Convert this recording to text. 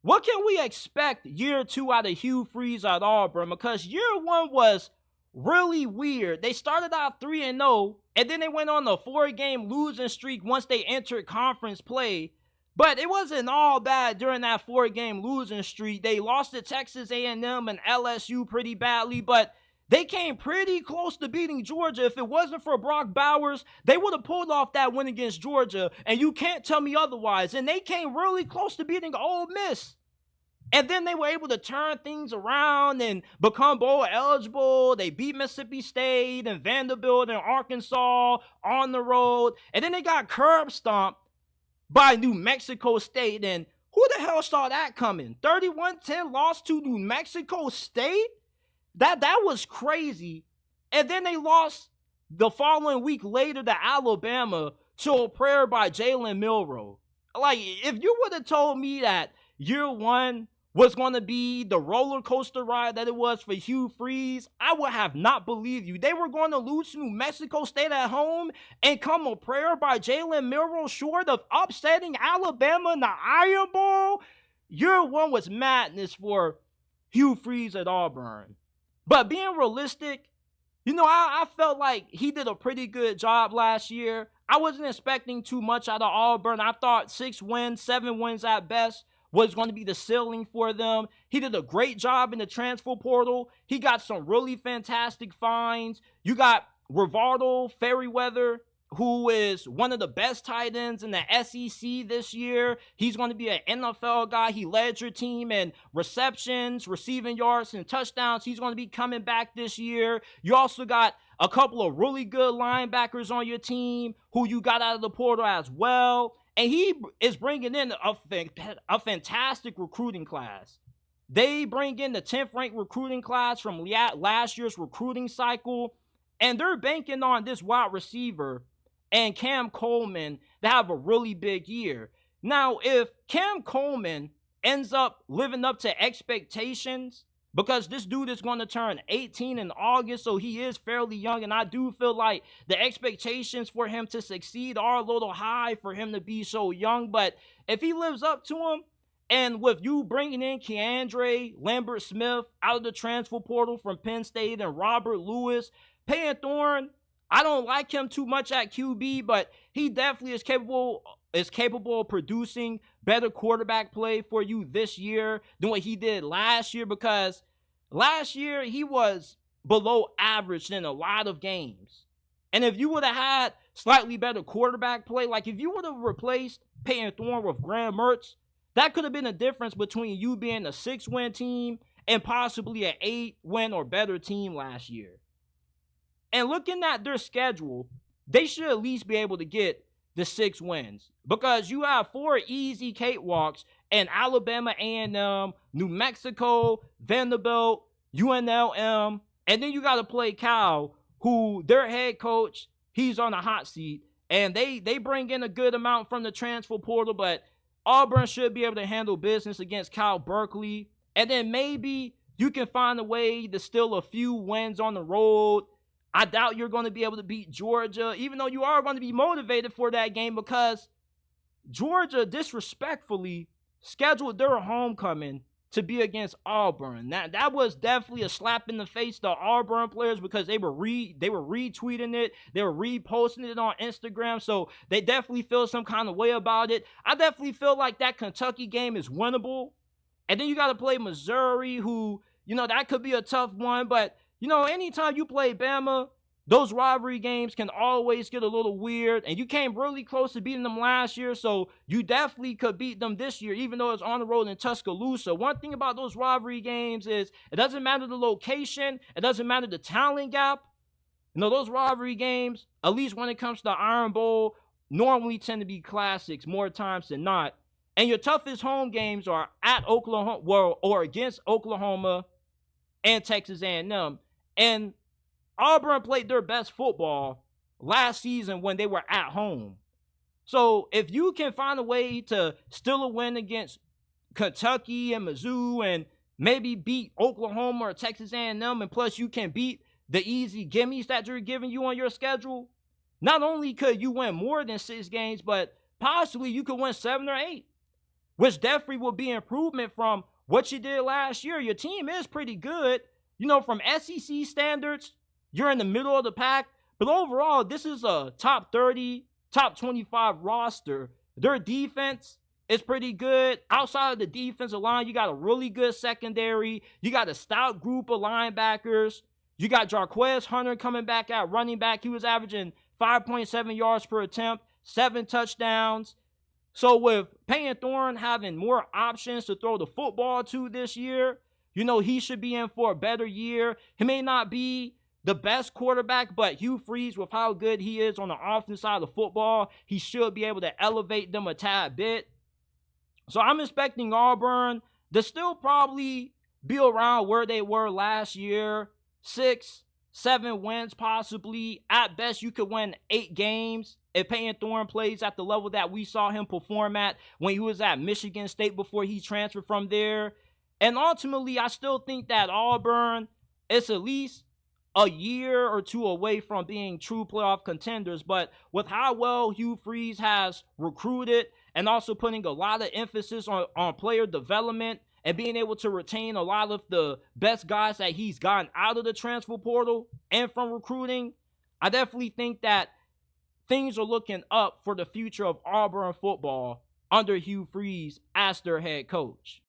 What can we expect year 2 out of Hugh Freeze at Auburn? Because year 1 was really weird. They started out 3-0, and then they went on a 4-game losing streak once they entered conference play. But it wasn't all bad during that 4-game losing streak. They lost to Texas A&M and LSU pretty badly, but they came pretty close to beating Georgia. If it wasn't for Brock Bowers, they would have pulled off that win against Georgia, and you can't tell me otherwise. And they came really close to beating Ole Miss. And then they were able to turn things around and become bowl eligible. They beat Mississippi State and Vanderbilt and Arkansas on the road. And then they got curb stomped by New Mexico State. And who the hell saw that coming? 31-10 loss to New Mexico State? That was crazy. And then they lost the following week later to Alabama to a prayer by Jalen Milroe. Like, if you would have told me that year 1 was going to be the roller coaster ride that it was for Hugh Freeze, I would have not believed you. They were going to lose to New Mexico State at home and come a prayer by Jalen Milroe short of upsetting Alabama in the Iron Bowl. Year 1 was madness for Hugh Freeze at Auburn. But being realistic, I felt like he did a pretty good job last year. I wasn't expecting too much out of Auburn. I thought 6 wins, 7 wins at best was going to be the ceiling for them. He did a great job in the transfer portal. He got some really fantastic finds. You got Rivaldo Fairweather, who is one of the best tight ends in the SEC this year. He's going to be an NFL guy. He led your team in receptions, receiving yards, and touchdowns. He's going to be coming back this year. You also got a couple of really good linebackers on your team who you got out of the portal as well. And he is bringing in a fantastic recruiting class. They bring in the 10th ranked recruiting class from last year's recruiting cycle. And they're banking on this wide receiver and Cam Coleman to have a really big year. Now, if Cam Coleman ends up living up to expectations, because this dude is going to turn 18 in August, so he is fairly young, and I do feel like the expectations for him to succeed are a little high for him to be so young. But if he lives up to them, and with you bringing in Keandre Lambert-Smith out of the transfer portal from Penn State and Robert Lewis, Payton Thorne, I don't like him too much at QB, but he definitely is capable of producing better quarterback play for you this year than what he did last year, because last year he was below average in a lot of games. And if you would have had slightly better quarterback play, like if you would have replaced Payton Thorne with Graham Mertz, that could have been a difference between you being a 6-win team and possibly an 8-win or better team last year. And looking at their schedule, they should at least be able to get the 6 wins, because you have 4 easy cakewalks in Alabama A&M, New Mexico, Vanderbilt, UNLM, and then you got to play Cal, who their head coach, he's on a hot seat, and they bring in a good amount from the transfer portal, but Auburn should be able to handle business against Cal Berkeley, and then maybe you can find a way to steal a few wins on the road. I doubt you're going to be able to beat Georgia, even though you are going to be motivated for that game, because Georgia disrespectfully scheduled their homecoming to be against Auburn. That was definitely a slap in the face to Auburn players, because they were retweeting it, they were reposting it on Instagram, so they definitely feel some kind of way about it. I definitely feel like that Kentucky game is winnable. And then you got to play Missouri, who, that could be a tough one, but anytime you play Bama, those rivalry games can always get a little weird, and you came really close to beating them last year, so you definitely could beat them this year, even though it's on the road in Tuscaloosa. One thing about those rivalry games is it doesn't matter the location, it doesn't matter the talent gap. Those rivalry games, at least when it comes to the Iron Bowl, normally tend to be classics more times than not. And your toughest home games are at Oklahoma, or against Oklahoma and Texas A&M. And Auburn played their best football last season when they were at home. So if you can find a way to steal a win against Kentucky and Mizzou and maybe beat Oklahoma or Texas A&M, and plus you can beat the easy gimmies that you're giving you on your schedule, not only could you win more than 6 games, but possibly you could win 7 or 8. which definitely will be improvement from what you did last year. Your team is pretty good. From SEC standards, you're in the middle of the pack. But overall, this is a top 30, top 25 roster. Their defense is pretty good. Outside of the defensive line, you got a really good secondary. You got a stout group of linebackers. You got Jarquez Hunter coming back at running back. He was averaging 5.7 yards per attempt, 7 touchdowns. So with Payton Thorne having more options to throw the football to this year, he should be in for a better year. He may not be the best quarterback, but Hugh Freeze, with how good he is on the offensive side of the football, he should be able to elevate them a tad bit. So I'm expecting Auburn to still probably be around where they were last year. 6, 7 wins possibly. At best, you could win 8 games if Payton Thorne plays at the level that we saw him perform at when he was at Michigan State before he transferred from there. And ultimately, I still think that Auburn is at least a year or 2 away from being true playoff contenders. But with how well Hugh Freeze has recruited and also putting a lot of emphasis on player development and being able to retain a lot of the best guys that he's gotten out of the transfer portal and from recruiting, I definitely think that things are looking up for the future of Auburn football under Hugh Freeze as their head coach.